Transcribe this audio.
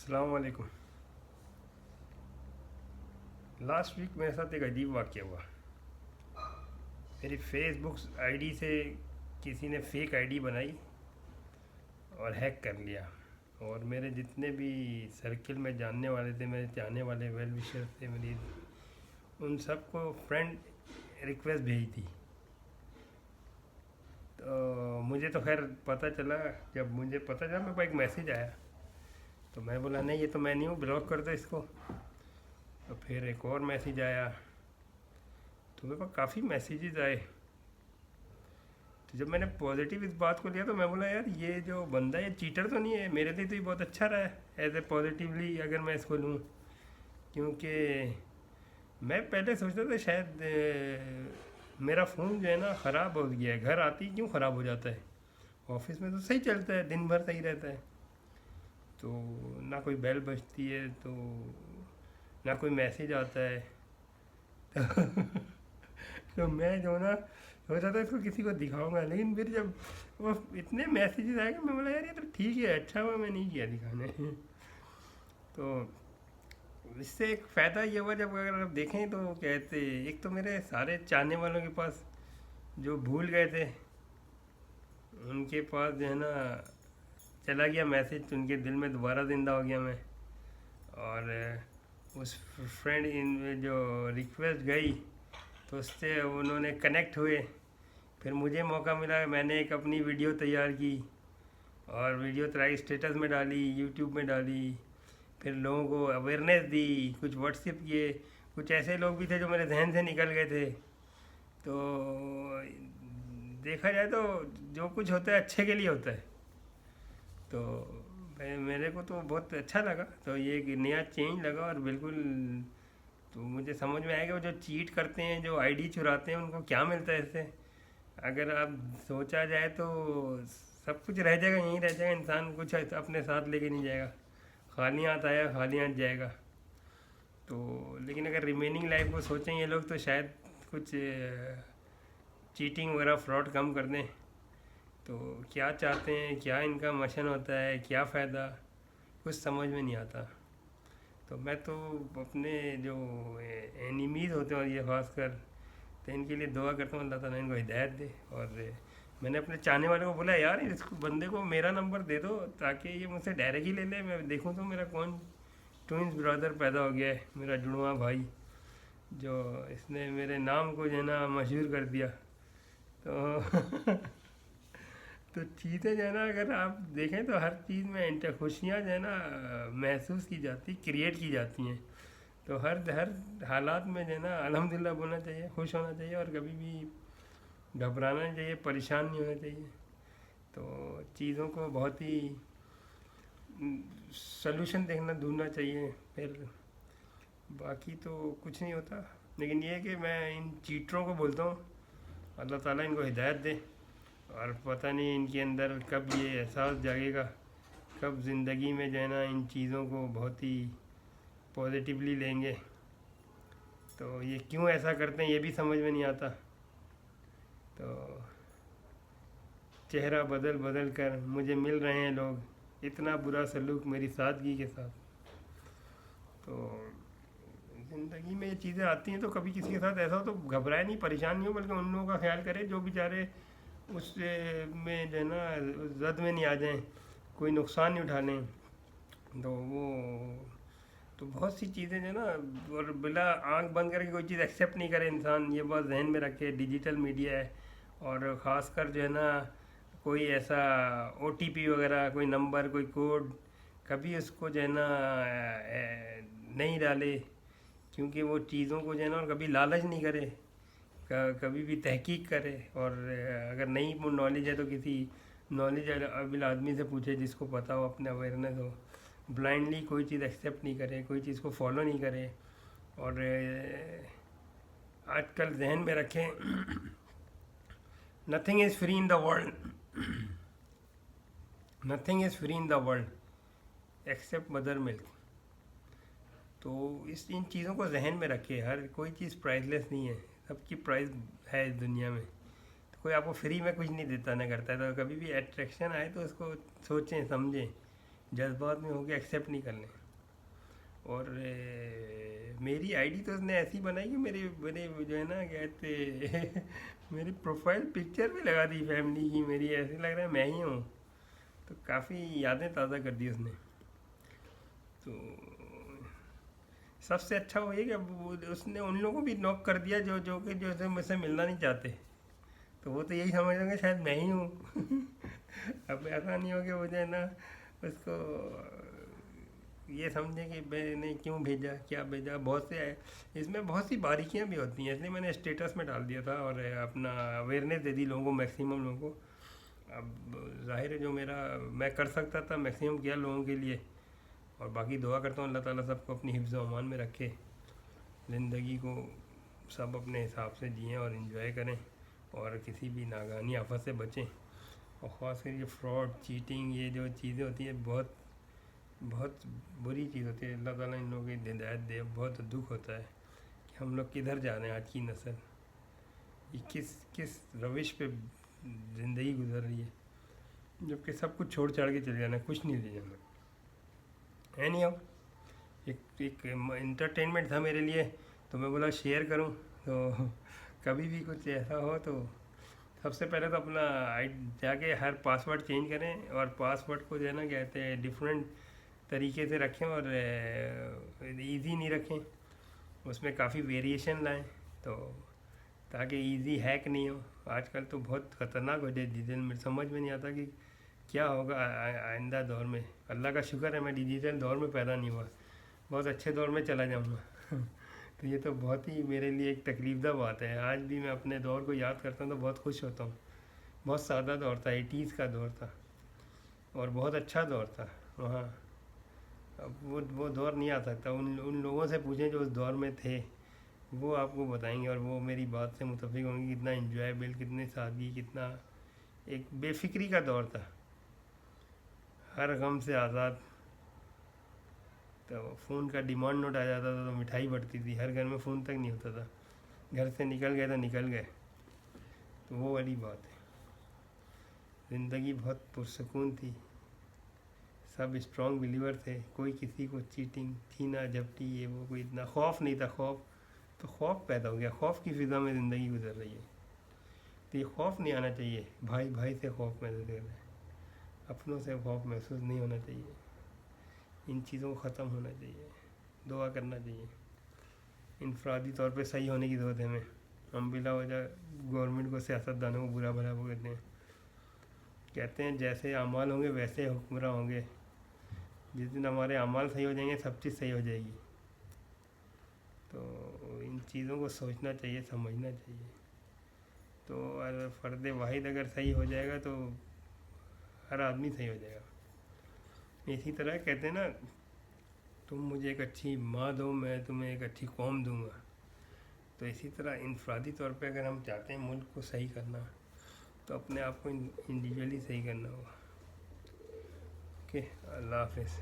السلام علیکم۔ Last week میرے ساتھ ایک عجیب واقعہ ہوا۔ میری فیس بک آئی ڈی سے کسی نے فیک آئی ڈی بنائی اور ہیک کر لیا، اور میرے جتنے بھی سرکل میں جاننے والے تھے، میرے چاہنے والے ویل وشر تھے میری، ان سب کو فرینڈ ریکویسٹ بھیجی تھی۔ تو مجھے تو خیر پتہ چلا، جب مجھے پتہ چلا میرے کو ایک میسیج آیا، تو میں بولا نہیں یہ تو میں نہیں ہوں، بلاک کر دو اس کو۔ تو پھر ایک اور میسیج آیا، تو میرے پاس کافی میسیجز آئے۔ تو جب میں نے پازیٹیو اس بات کو لیا تو میں بولا یار یہ جو بندہ یہ چیٹر تو نہیں ہے، میرے لیے تو یہ بہت اچھا رہا ہے ایز اے پازیٹیولی اگر میں اس کو لوں، کیونکہ میں پہلے سوچتا تھا شاید میرا فون جو ہے نا خراب ہو گیا ہے، گھر آتی کیوں خراب ہو جاتا ہے، آفس میں تو صحیح چلتا ہے، دن بھر صحیح رہتا ہے، تو نہ کوئی بیل بجتی ہے، تو نہ کوئی میسیج آتا ہے۔ تو میں جو نا سوچا تھا اس کو کسی کو دکھاؤں گا، لیکن پھر جب وہ اتنے میسیجز آئے کہ میں بولا یار یہ تو ٹھیک ہے، اچھا ہوا میں نہیں کیا دکھانے۔ تو اس سے ایک فائدہ یہ ہوا، جب اگر آپ دیکھیں تو کہتے ایک تو میرے سارے چاہنے والوں کے پاس جو بھول گئے تھے ان کے پاس جو ہے نا چلا گیا میسیج، تو ان کے دل میں دوبارہ زندہ ہو گیا میں، اور اس فرینڈ جو ریکویسٹ گئی تو اس سے انہوں نے کنیکٹ ہوئے، پھر مجھے موقع ملا، میں نے ایک اپنی ویڈیو تیار کی اور ویڈیو تیار اسٹیٹس میں ڈالی، یوٹیوب میں ڈالی، پھر لوگوں کو اویئرنیس دی، کچھ واٹس ایپ کیے، کچھ ایسے لوگ بھی تھے جو میرے ذہن سے نکل گئے تھے۔ تو دیکھا جائے تو جو کچھ ہوتا ہے اچھے کے لیے ہوتا ہے، تو میرے کو تو بہت اچھا لگا، تو یہ ایک نیا چینج لگا، اور بالکل تو مجھے سمجھ میں آئے گا وہ جو چیٹ کرتے ہیں، جو آئی ڈی چراتے ہیں، ان کو کیا ملتا ہے اس سے۔ اگر آپ سوچا جائے تو سب کچھ رہ جائے گا، یہیں رہ جائے گا، انسان کچھ اپنے ساتھ لے کے نہیں جائے گا، خالی ہاتھ آیا خالی ہاتھ جائے گا۔ تو لیکن اگر ریمیننگ لائف کو سوچیں یہ لوگ تو شاید کچھ چیٹنگ وغیرہ فراڈ کم کر دیں۔ تو کیا چاہتے ہیں، کیا ان کا مشن ہوتا ہے، کیا فائدہ، کچھ سمجھ میں نہیں آتا۔ تو میں تو اپنے جو اینیمیز ہوتے ہیں، اور یہ خاص کر تو ان کے لیے دعا کرتا ہوں اللہ تعالیٰ ان کو ہدایت دے، اور میں نے اپنے چاہنے والے کو بولا یار اس بندے کو میرا نمبر دے دو تاکہ یہ مجھ سے ڈائریکٹ ہی لے لے، میں دیکھوں تو میرا کون ٹوئنس برادر پیدا ہو گیا ہے، میرا جڑواں بھائی، جو اس نے میرے نام کو جو ہے نا مشہور کر دیا۔ تو تو چیزیں جو ہے نا اگر آپ دیکھیں تو ہر چیز میں خوشیاں جو ہے نا محسوس کی جاتی، کریٹ کی جاتی ہیں، تو ہر حالات میں جو ہے نا الحمدللہ بولنا چاہیے، خوش ہونا چاہیے، اور کبھی بھی گھبرانا نہیں چاہیے، پریشان نہیں ہونا چاہیے۔ تو چیزوں کو بہت ہی سلوشن دیکھنا ڈھونڈنا چاہیے، پھر باقی تو کچھ نہیں ہوتا۔ لیکن یہ ہے کہ میں ان چیٹروں کو بولتا ہوں اللہ تعالیٰ ان کو ہدایت دے، اور پتہ نہیں ان کے اندر کب یہ احساس جاگے گا، کب زندگی میں جو ہے نا ان چیزوں کو بہت ہی پازیٹیولی لیں گے۔ تو یہ کیوں ایسا کرتے ہیں یہ بھی سمجھ میں نہیں آتا۔ تو چہرہ بدل بدل کر مجھے مل رہے ہیں لوگ، اتنا برا سلوک میری سادگی کے ساتھ۔ تو زندگی میں یہ چیزیں آتی ہیں تو کبھی کسی کے ساتھ ایسا ہو تو گھبرائے نہیں، پریشان نہیں ہو، بلکہ ان لوگوں کا خیال کرے جو بیچارے اس میں جو ہے نا زد میں نہیں آ جائیں، کوئی نقصان نہیں اٹھا لیں۔ تو وہ تو بہت سی چیزیں جو ہے نا، اور بلا آنکھ بند کر کے کوئی چیز ایکسیپٹ نہیں کرے انسان، یہ بات ذہن میں رکھے، ڈیجیٹل میڈیا ہے، اور خاص کر جو ہے نا کوئی ایسا او ٹی پی وغیرہ، کوئی نمبر، کوئی کوڈ، کبھی اس کو جو ہے نا نہیں ڈالے، کیونکہ وہ چیزوں کو جو ہے نا اور کبھی لالچ نہیں کرے، کبھی بھی تحقیق کرے، اور اگر نہیں نالج ہے تو کسی نالج ابل آدمی سے پوچھے جس کو پتہ ہو، اپنے اویئرنیس ہو۔ بلائنڈلی کوئی چیز ایکسیپٹ نہیں کرے، کوئی چیز کو فالو نہیں کرے، اور آج کل ذہن میں رکھیں nothing is free in the world, nothing is free in the world accept mother ملک۔ تو ان چیزوں کو ذہن میں رکھے، ہر کوئی چیز پرائز لیس نہیں ہے، سب کی پرائز ہے اس دنیا میں، تو کوئی آپ کو فری میں کچھ نہیں دیتا نہ کرتا ہے، تو کبھی بھی اٹریکشن آئے تو اس کو سوچیں سمجھیں جذبات میں ہو کے ایکسیپٹ نہیں کر لیں. اور میری آئی ڈی تو اس نے ایسی بنائی کہ میرے میرے جو ہے نا کہتے میری پروفائل پکچر بھی لگا دی فیملی کی میری, ایسے لگ رہا ہے میں ہی ہوں. تو کافی یادیں تازہ کر دی اس نے. تو سب سے اچھا وہ یہ کہ اس نے ان لوگوں کو بھی نوک کر دیا جو کہ جو مجھ سے ملنا نہیں چاہتے. تو وہ تو یہی سمجھ رہے ہیں کہ شاید میں ہی ہوں. اب ایسا نہیں ہو کہ وہ جو ہے نا اس کو یہ سمجھیں کہ میں نے کیوں بھیجا, کیا بھیجا. بہت سے اس میں بہت سی باریکیاں بھی ہوتی ہیں, اس لیے میں نے اسٹیٹس میں ڈال دیا تھا اور اپنا اویئرنیس دے دی لوگوں کو, میکسیمم لوگوں کو. اب ظاہر ہے جو میرا میں کر سکتا تھا میکسیمم کیا لوگوں کے لیے, اور باقی دعا کرتا ہوں اللہ تعالیٰ سب کو اپنی حفظ و امان میں رکھے, زندگی کو سب اپنے حساب سے جئیں اور انجوائے کریں, اور کسی بھی ناگہانی آفت سے بچیں. اور خاص کر یہ فراڈ, چیٹنگ, یہ جو چیزیں ہوتی ہیں بہت بہت بری چیز ہوتی ہے. اللہ تعالیٰ ان لوگوں کی ہدایت دے. بہت دکھ ہوتا ہے کہ ہم لوگ کدھر جا رہے ہیں, آج کی نسل یہ کس روش پہ زندگی گزر رہی ہے, جبکہ سب کچھ چھوڑ چھاڑ کے چلے جانا ہے, کچھ نہیں لے جانا ہے. نہیں ہو ایک انٹرٹینمنٹ تھا میرے لیے, تو میں بولا شیئر کروں. تو کبھی بھی کچھ ایسا ہو تو سب سے پہلے تو اپنا جا کے ہر پاسورڈ چینج کریں, اور پاسورڈ کو جو ہے نا کہتے ہیں ڈفرینٹ طریقے سے رکھیں, اور ایزی نہیں رکھیں, اس میں کافی ویریشن لائیں تو تاکہ ایزی ہیک نہیں ہو. آج کل تو بہت خطرناک ہو جائے ڈیجیٹل میں, سمجھ میں نہیں آتا کہ کیا ہوگا آئندہ دور میں. اللہ کا شکر ہے میں ڈیجیٹل دور میں پیدا نہیں ہوا, بہت اچھے دور میں چلا جاؤں گا. تو یہ تو بہت ہی میرے لیے ایک تکلیف دہ بات ہے. آج بھی میں اپنے دور کو یاد کرتا ہوں تو بہت خوش ہوتا ہوں. بہت سادہ دور تھا, 80s کا دور تھا, اور بہت اچھا دور تھا وہاں. اب وہ دور نہیں آ سکتا. ان لوگوں سے پوچھیں جو اس دور میں تھے, وہ آپ کو بتائیں گے, اور وہ میری بات سے متفق ہوں گے. کتنا انجوائبل, کتنی سادگی, کتنا ایک بے فکری کا دور تھا, ہر غم سے آزاد. تو فون کا ڈیمانڈ نوٹ آ جاتا تھا تو مٹھائی بڑھتی تھی, ہر گھر میں فون تک نہیں ہوتا تھا, گھر سے نکل گئے تو نکل گئے. تو وہ والی بات ہے. زندگی بہت پرسکون تھی, سب اسٹرانگ بلیور تھے, کوئی کسی کو چیٹنگ تھی نہ جھپٹی, یہ وہ کوئی اتنا خوف نہیں تھا. خوف پیدا ہو گیا, خوف کی فضا میں زندگی گزر رہی ہے. تو یہ خوف نہیں آنا چاہیے. بھائی سے خوف محسوس کرنا ہے, اپنوں سے خوف محسوس نہیں ہونا چاہیے. ان چیزوں کو ختم ہونا چاہیے. دعا کرنا چاہیے. انفرادی طور پہ صحیح ہونے کی ضرورت ہے ہمیں. ہم بلا وجہ گورنمنٹ کو, سیاست دانوں کو برا بھلا وہ کہتے ہیں جیسے اعمال ہوں گے ویسے حکمراں ہوں گے. جس دن ہمارے اعمال صحیح ہو جائیں گے سب چیز صحیح ہو جائے گی. تو ان چیزوں کو سوچنا چاہیے, سمجھنا چاہیے. تو فرد واحد اگر صحیح ہو جائے گا تو ہر آدمی صحیح ہو جائے گا. اسی طرح کہتے ہیں نا, تم مجھے ایک اچھی ماں دو, میں تمہیں ایک اچھی قوم دوں گا. تو اسی طرح انفرادی طور پہ اگر ہم چاہتے ہیں ملک کو صحیح کرنا, تو اپنے آپ کو انڈیویجولی صحیح کرنا ہوگا. اوکے, اللہ حافظ.